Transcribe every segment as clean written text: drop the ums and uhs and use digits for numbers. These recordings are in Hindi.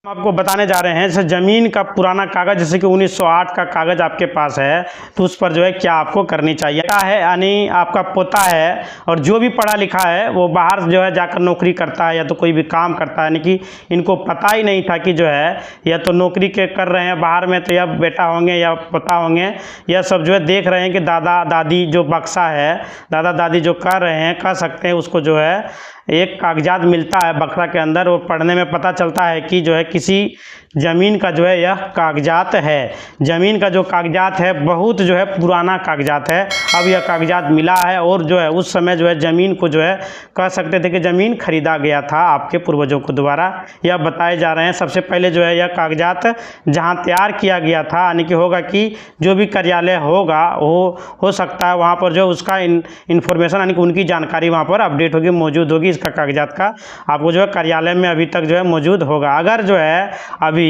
हम आपको बताने जा रहे हैं जैसे ज़मीन का पुराना कागज़ जैसे कि 1908 का कागज़ आपके पास है तो उस पर जो है क्या आपको करनी चाहिए। क्या है यानी आपका पोता है और जो भी पढ़ा लिखा है वो बाहर जो है जाकर नौकरी करता है या तो कोई भी काम करता है, यानी कि इनको पता ही नहीं था कि जो है या तो नौकरी के कर रहे हैं बाहर में तो या बेटा होंगे या पोता होंगे, यह सब जो है देख रहे हैं कि दादा दादी जो बक्सा है दादा दादी जो कर रहे हैं कर सकते हैं, उसको जो है एक कागजात मिलता है बक्सा के अंदर और पढ़ने में पता चलता है कि जो है किसी ज़मीन का जो है यह कागजात है। ज़मीन का जो कागजात है बहुत जो है पुराना कागजात है, अब यह कागजात मिला है और जो है उस समय जो है ज़मीन को जो है कह सकते थे कि ज़मीन खरीदा गया था आपके पूर्वजों को द्वारा, यह बताए जा रहे हैं। सबसे पहले जो है यह कागजात जहाँ तैयार किया गया था, यानी कि होगा कि जो भी कार्यालय होगा वो हो सकता है वहाँ पर जो उसका इन्फॉर्मेशन यानी कि उनकी जानकारी वहाँ पर अपडेट होगी, मौजूद होगी। इसका कागजात का आपको जो है कार्यालय में अभी तक जो है मौजूद होगा। अगर जो है अभी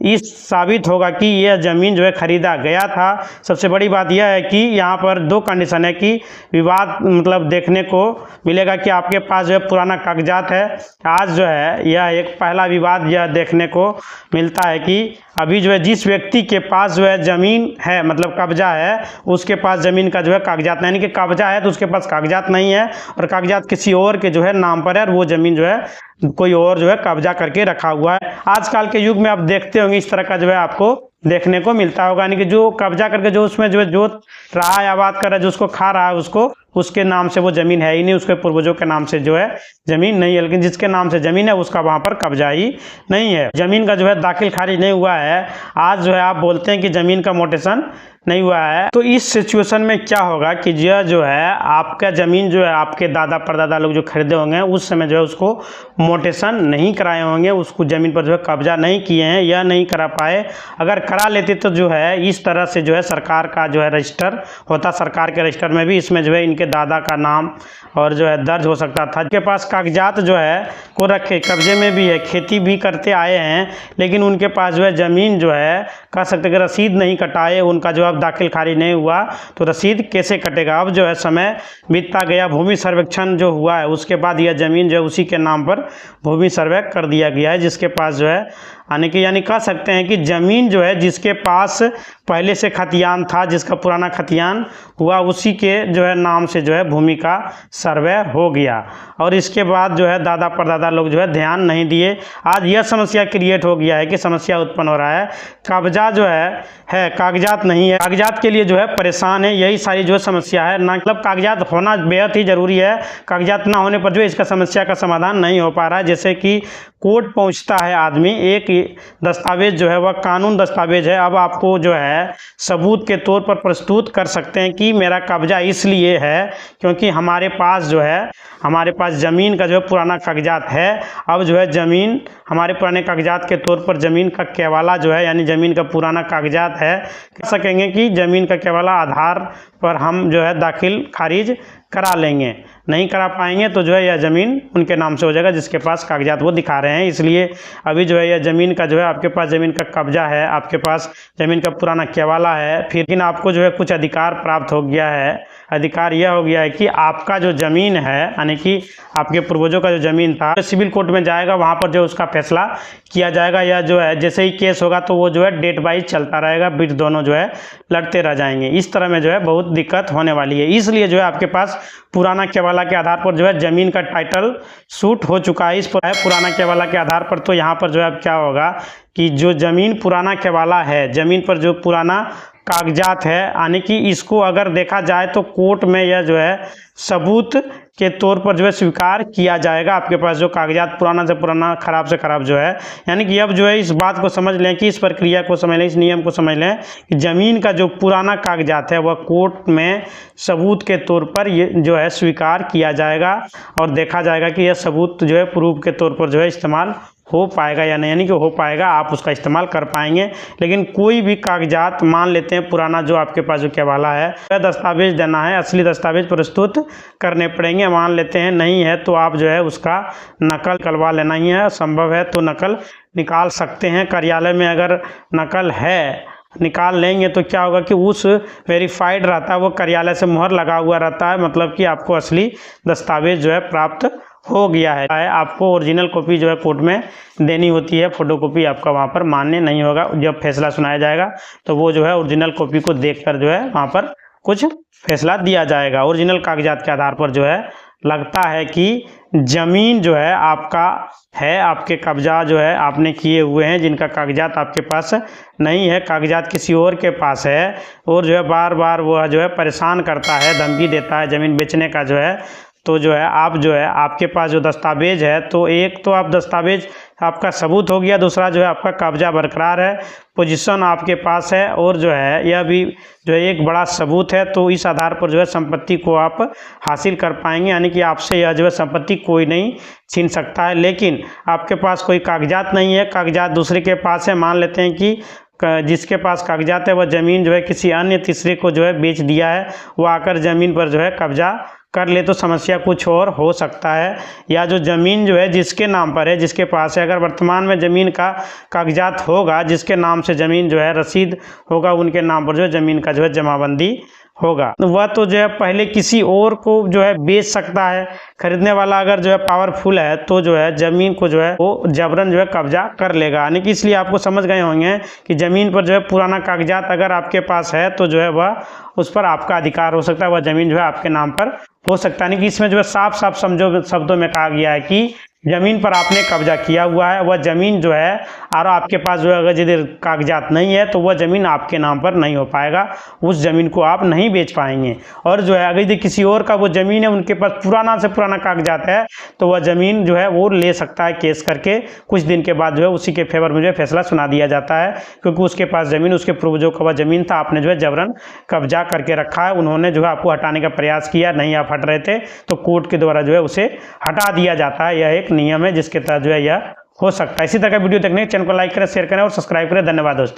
इस साबित होगा कि यह ज़मीन जो है ख़रीदा गया था, सबसे बड़ी बात यह है कि यहाँ पर दो कंडीशन है कि विवाद मतलब देखने को मिलेगा कि आपके पास जो है पुराना कागजात है। आज जो है यह एक पहला विवाद यह देखने को मिलता है कि अभी जो है जिस व्यक्ति के पास जो है ज़मीन है मतलब कब्जा है उसके पास ज़मीन का जो है कागजात, यानी कि कब्जा है तो उसके पास कागजात नहीं है और कागजात किसी और के जो है नाम पर है और वो ज़मीन जो है कोई और जो है कब्जा करके रखा हुआ है। आजकल के युग में आप देखते होंगे इस तरह का जो है आपको देखने को मिलता होगा, यानी कि जो कब्जा करके जो उसमें जो है जोत रहा है आबाद कर रहा है, जो उसको खा रहा है उसको उसके नाम से वो ज़मीन है ही नहीं, उसके पूर्वजों के नाम से जो है ज़मीन नहीं है। लेकिन जिसके नाम से ज़मीन है उसका वहाँ पर कब्जा ही नहीं है। ज़मीन का जो है दाखिल खारिज नहीं हुआ है। आज जो है आप बोलते हैं कि ज़मीन का मोटेशन नहीं हुआ है, तो इस सिचुएशन में क्या होगा कि यह जो है आपका ज़मीन जो है आपके दादा परदादा लोग जो खरीदे होंगे उस समय जो है उसको मोटेशन नहीं कराए होंगे, उसको ज़मीन पर जो है कब्जा नहीं किए हैं, यह नहीं करा पाए। अगर करा लेते तो जो है इस तरह से जो है सरकार का जो है रजिस्टर होता, सरकार के रजिस्टर में भी इसमें जो है इनके दादा का नाम और जो है दर्ज हो सकता था। के पास कागजात जो है को रखे कब्जे में भी है, खेती भी करते आए हैं, लेकिन उनके पास जो है ज़मीन जो है कह सकते कि रसीद नहीं कटाए, उनका जो अब दाखिल खारिज नहीं हुआ तो रसीद कैसे कटेगा। अब जो है समय बीतता गया, भूमि सर्वेक्षण जो हुआ है उसके बाद यह ज़मीन जो है उसी के नाम पर भूमि सर्वे कर दिया गया है, जिसके पास जो है यानी कह सकते हैं कि ज़मीन जो है जिसके पास पहले से खतियान था, जिसका पुराना खतियान हुआ उसी के जो है नाम से जो है भूमि का सर्वे हो गया और इसके बाद जो है दादा परदादा लोग जो है ध्यान नहीं दिए। आज यह समस्या क्रिएट हो गया है कि समस्या उत्पन्न हो रहा है, कब्जा जो है कागजात नहीं है, कागजात के लिए जो है परेशान है, यही सारी जो है समस्या है। ना मतलब कागजात होना बेहद ही ज़रूरी है, कागजात ना होने पर जो है इसका समस्या का समाधान नहीं हो पा रहा है। जैसे कि कोर्ट पहुंचता है आदमी, एक दस्तावेज जो है वह कानून दस्तावेज है, अब आपको जो है सबूत के तौर पर प्रस्तुत कर सकते हैं कि मेरा कब्जा इसलिए है क्योंकि हमारे पास ज़मीन का जो है पुराना कागजात है। अब जो है ज़मीन हमारे पुराने कागजात के तौर पर ज़मीन का केवाला जो है यानी ज़मीन का पुराना कागजात है, कह सकेंगे कि ज़मीन का केवाला आधार पर हम जो है दाखिल खारिज करा लेंगे। नहीं करा पाएंगे तो जो है यह ज़मीन उनके नाम से हो जाएगा जिसके पास कागजात वो दिखा रहे हैं। इसलिए अभी जो है यह ज़मीन का जो है आपके पास ज़मीन का कब्जा है, आपके पास ज़मीन का पुराना केवाला है, फिर लेकिन आपको जो है कुछ अधिकार प्राप्त हो गया है। अधिकार यह हो गया है कि आपका जो ज़मीन है यानी कि आपके पूर्वजों का जो ज़मीन था सिविल कोर्ट में जाएगा, वहाँ पर जो उसका फैसला किया जाएगा। या जो है जैसे ही केस होगा तो वो जो है डेट वाइज चलता रहेगा, बीच दोनों जो है लड़ते रह जाएंगे। इस तरह में जो है बहुत दिक्कत होने वाली है। इसलिए जो है आपके पास पुराना केवाला के आधार पर जो है ज़मीन का टाइटल सूट हो चुका है। इस पर है पुराना केवाला के आधार पर, तो यहाँ पर जो है अब क्या होगा कि जो ज़मीन पुराना केवाला है, ज़मीन पर जो पुराना कागजात है यानी कि इसको अगर देखा जाए तो कोर्ट में यह जो है सबूत के तौर पर जो है स्वीकार किया जाएगा। आपके पास जो कागजात पुराना से पुराना खराब से खराब जो है, यानी कि अब जो है इस बात को समझ लें कि इस प्रक्रिया को समझ लें, इस नियम को समझ लें कि ज़मीन का जो पुराना कागजात है वह कोर्ट में सबूत के तौर पर ये जो है स्वीकार किया जाएगा और देखा जाएगा कि यह सबूत जो है प्रूफ के तौर पर जो है इस्तेमाल हो पाएगा या नहीं, यानी कि हो पाएगा, आप उसका इस्तेमाल कर पाएंगे। लेकिन कोई भी कागजात मान लेते हैं पुराना जो आपके पास जो केवाला है वह दस्तावेज देना है, असली दस्तावेज प्रस्तुत करने पड़ेंगे। मान लेते हैं नहीं है तो आप जो है उसका नकल निकलवा लेना ही है, संभव है तो नकल निकाल सकते हैं। कार्यालय में अगर नकल है निकाल लेंगे तो क्या होगा कि उस वेरीफाइड रहता है, वो कार्यालय से मुहर लगा हुआ रहता है, मतलब कि आपको असली दस्तावेज जो है प्राप्त हो गया है। आपको ओरिजिनल कॉपी जो है कोर्ट में देनी होती है, फोटोकॉपी आपका वहाँ पर मान्य नहीं होगा। जब फैसला सुनाया जाएगा तो वो जो है ओरिजिनल कॉपी को देखकर जो है वहाँ पर कुछ फैसला दिया जाएगा। ओरिजिनल कागजात के आधार पर जो है लगता है कि ज़मीन जो है आपका है, आपके कब्जा जो है आपने किए हुए हैं, जिनका कागजात आपके पास नहीं है, कागजात किसी और के पास है, और जो है बार बार वो जो है परेशान करता है, धमकी देता है ज़मीन बेचने का जो है। तो जो है आप जो है आपके पास जो दस्तावेज है, तो एक तो आप दस्तावेज आपका सबूत हो गया, दूसरा जो है आपका कब्जा बरकरार है, पोजीशन आपके पास है, और जो है यह भी जो है एक बड़ा सबूत है। तो इस आधार पर जो है संपत्ति को आप हासिल कर पाएंगे, यानी कि आपसे यह जो है संपत्ति कोई नहीं छीन सकता है। लेकिन आपके पास कोई कागजात नहीं है, कागजात दूसरे के पास है। मान लेते हैं कि जिसके पास कागजात है वह ज़मीन जो है किसी अन्य तीसरे को जो है बेच दिया है, वह आकर ज़मीन पर जो है कब्जा कर ले, तो समस्या कुछ और हो सकता है। या जो ज़मीन जो है जिसके नाम पर है, जिसके पास है, अगर वर्तमान में ज़मीन का कागजात होगा, जिसके नाम से ज़मीन जो है रसीद होगा, उनके नाम पर जो है ज़मीन का जो है जमाबंदी होगा, वह तो जो है पहले किसी और को जो है बेच सकता है। खरीदने वाला अगर जो है पावरफुल है तो जो है ज़मीन को जो है वो जबरन जो है कब्जा कर लेगा। यानी कि इसलिए आपको समझ गए होंगे कि ज़मीन पर जो है पुराना कागजात अगर आपके पास है तो जो है वह उस पर आपका अधिकार हो सकता है, वह ज़मीन जो है आपके नाम पर हो सकता है। यानी कि इसमें जो है साफ साफ समझो शब्दों में कहा गया है कि ज़मीन पर आपने कब्जा किया हुआ है, वह ज़मीन जो है और आपके पास जो है अगर यदि कागजात नहीं है तो वह ज़मीन आपके नाम पर नहीं हो पाएगा, उस ज़मीन को आप नहीं बेच पाएंगे। और जो है अगर यदि किसी और का वो ज़मीन है, उनके पास पुराना से पुराना कागजात है, तो वह ज़मीन जो है वो ले सकता है केस करके। कुछ दिन के बाद जो है उसी के फेवर में जो है फैसला सुना दिया जाता है, क्योंकि उसके पास ज़मीन, उसके पूर्वजों का वह ज़मीन था, आपने जो है जबरन कब्जा करके रखा है। उन्होंने जो है आपको हटाने का प्रयास किया, नहीं आप हट रहे थे, तो कोर्ट के द्वारा जो है उसे हटा दिया जाता है। यह एक नियम है जिसके तहत जो है यह हो सकता है। इसी तरह का वीडियो देखने के चैनल को लाइक करें, शेयर करें और सब्सक्राइब करें। धन्यवाद दोस्तों।